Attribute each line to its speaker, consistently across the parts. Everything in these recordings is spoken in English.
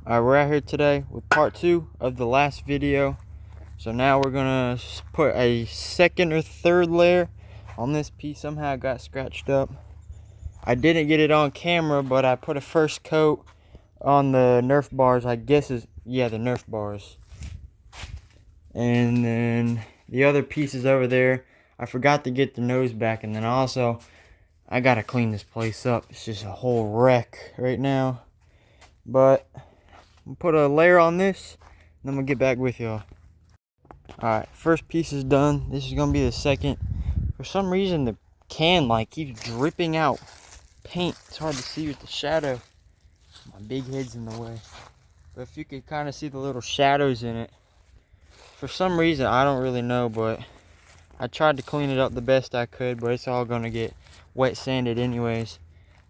Speaker 1: Alright, we're out here today with part 2 of the last video. So now we're gonna put a second or third layer on this piece. Somehow it got scratched up. I didn't get it on camera, but I put a first coat on the Nerf bars. I guess the Nerf bars. And then the other pieces over there, I forgot to get the nose back. And then also, I gotta clean this place up. It's just a whole wreck right now. But I'll put a layer on this, and then we'll get back with y'all. Alright, first piece is done. This is gonna be the second. For some reason the can keeps dripping out paint. It's hard to see with the shadow. My big head's in the way. But if you could kind of see the little shadows in it. For some reason, I don't really know, but I tried to clean it up the best I could, but it's all gonna get wet sanded anyways.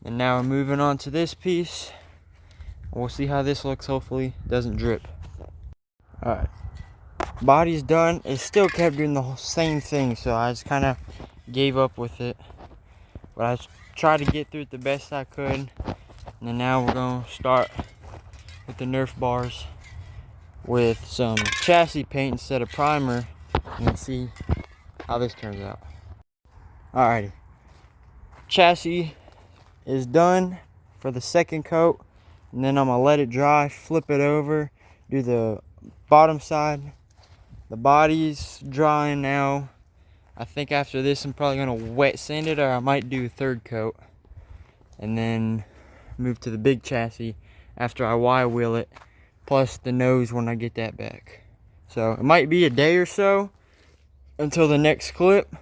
Speaker 1: And now we're moving on to this piece. We'll see how this looks. Hopefully it doesn't drip. Alright, body's done. It still kept doing the same thing, so I just kind of gave up with it, but I tried to get through it the best I could. And then now we're going to start with the Nerf bars with some chassis paint instead of primer, and see how this turns out. Alrighty, chassis is done for the second coat. And then I'm going to let it dry, flip it over, do the bottom side. The body's drying now. I think after this I'm probably going to wet sand it, or I might do a third coat. And then move to the big chassis after I Y-wheel it, plus the nose when I get that back. So it might be a day or so until the next clip.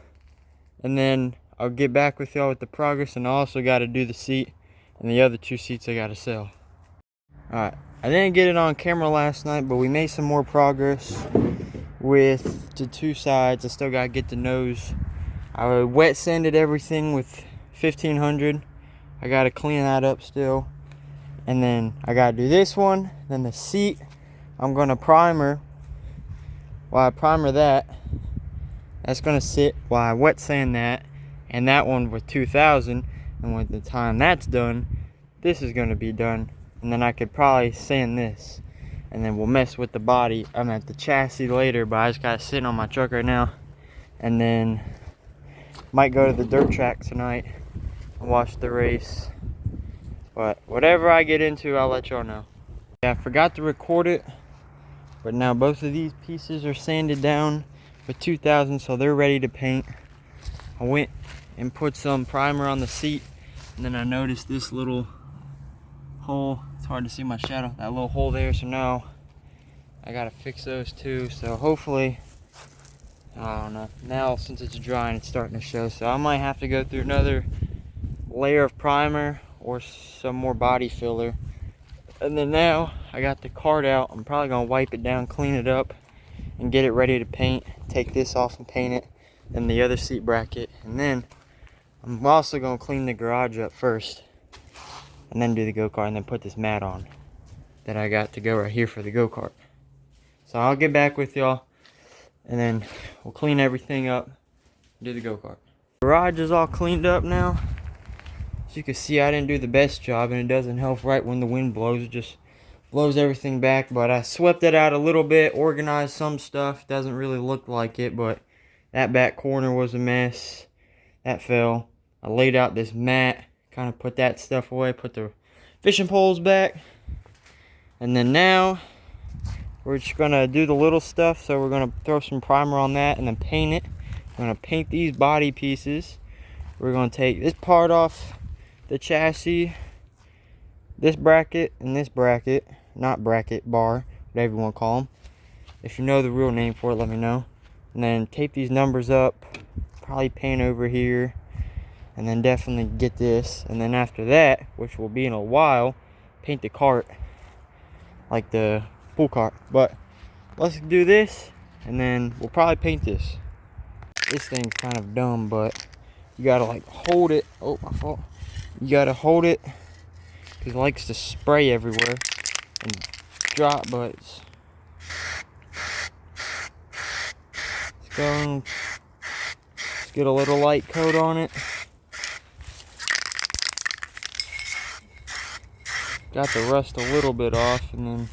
Speaker 1: And then I'll get back with y'all with the progress, and I also got to do the seat and the other 2 seats I got to sell. Alright, I didn't get it on camera last night, but we made some more progress with the 2 sides. I still gotta get the nose. I wet sanded everything with 1500. I gotta clean that up still. And then I gotta do this one. Then the seat, I'm gonna primer. While I primer that, that's gonna sit while I wet sand that. And that one with 2000. And with the time that's done, this is gonna be done. And then I could probably sand this, and then we'll mess with the body. I'm at the chassis later, but I just got it sitting on my truck right now. And then might go to the dirt track tonight and watch the race. But whatever I get into, I'll let y'all know. Yeah, I forgot to record it, but now both of these pieces are sanded down with 2000, so they're ready to paint. I went and put some primer on the seat, and then I noticed this little hole. It's hard to see my shadow, that little hole there. So now I gotta fix those too. So hopefully, I don't know, now since it's drying it's starting to show, so I might have to go through another layer of primer or some more body filler. And then now I got the cart out. I'm probably gonna wipe it down, clean it up, and get it ready to paint. Take this off and paint it, then the other seat bracket. And then I'm also gonna clean the garage up first, and then do the go-kart, and then put this mat on that I got to go right here for the go-kart. So I'll get back with y'all, and then we'll clean everything up, do the go-kart. Garage is all cleaned up now. As you can see, I didn't do the best job, and it doesn't help right when the wind blows. It just blows everything back, but I swept it out a little bit, organized some stuff. Doesn't really look like it, but that back corner was a mess. That fell. I laid out this mat, kind of put that stuff away, put the fishing poles back. And then now we're just gonna do the little stuff. So we're gonna throw some primer on that and then paint it. We're gonna paint these body pieces. We're gonna take this part off the chassis, this bracket and this bracket, not bracket, bar, whatever you want to call them. If you know the real name for it, let me know. And then tape these numbers up, probably paint over here. And then definitely get this. And then after that, which will be in a while, paint the cart like the pool cart. But let's do this, and then we'll probably paint this. This thing's kind of dumb, but you gotta hold it. Oh, my fault. You gotta hold it because it likes to spray everywhere and drop, but let's go. Let's get a little light coat on it. got the rust a little bit off, and then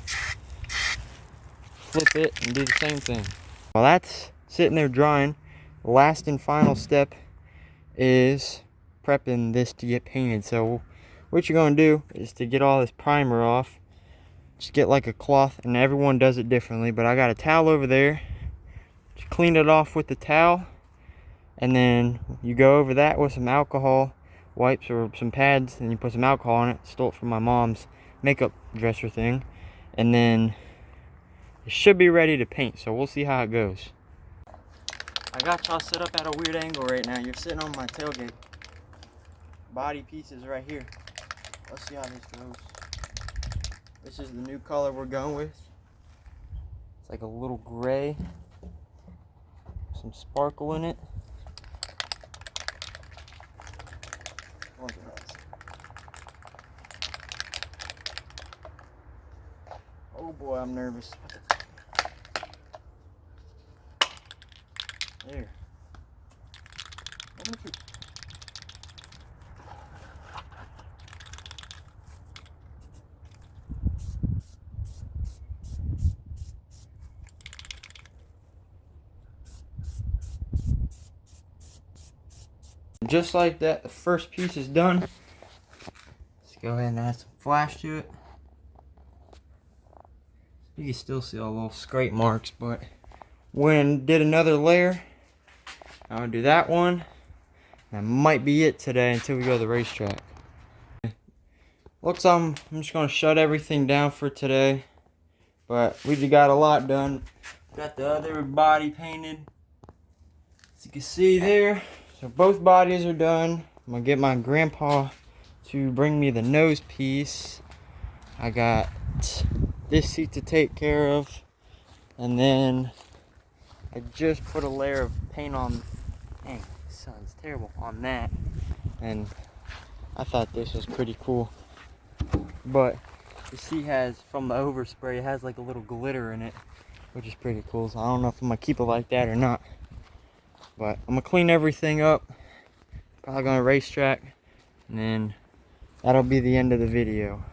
Speaker 1: flip it and do the same thing. While that's sitting there drying, the last and final step is prepping this to get painted. So what you're going to do is to get all this primer off, just get like a cloth, and everyone does it differently, but I got a towel over there. Just clean it off with the towel, and then you go over that with some alcohol wipes or some pads, and you put some alcohol on it. Stole it from my mom's makeup dresser thing, and then it should be ready to paint. So we'll see how it goes. I got y'all set up at a weird angle right now. You're sitting on my tailgate. Body pieces right here. Let's see how this goes. This is the new color we're going with. It's like a little gray. Some sparkle in it. Oh boy, I'm nervous. There. Just like that, the first piece is done. Let's go ahead and add some flash to it. You can still see all the little scrape marks, but when did another layer, I'll do that one. That might be it today until we go to the racetrack. Looks I'm just gonna shut everything down for today, but we just got a lot done. Got the other body painted, as you can see there. So both bodies are done. I'm gonna get my grandpa to bring me the nose piece. I got this seat to take care of, and then I just put a layer of paint on. Dang, this sun's terrible on that, and I thought this was pretty cool. But the seat has, from the overspray, it has like a little glitter in it, which is pretty cool. So I don't know if I'm gonna keep it like that or not, but I'm gonna clean everything up. Probably gonna racetrack, and then that'll be the end of the video.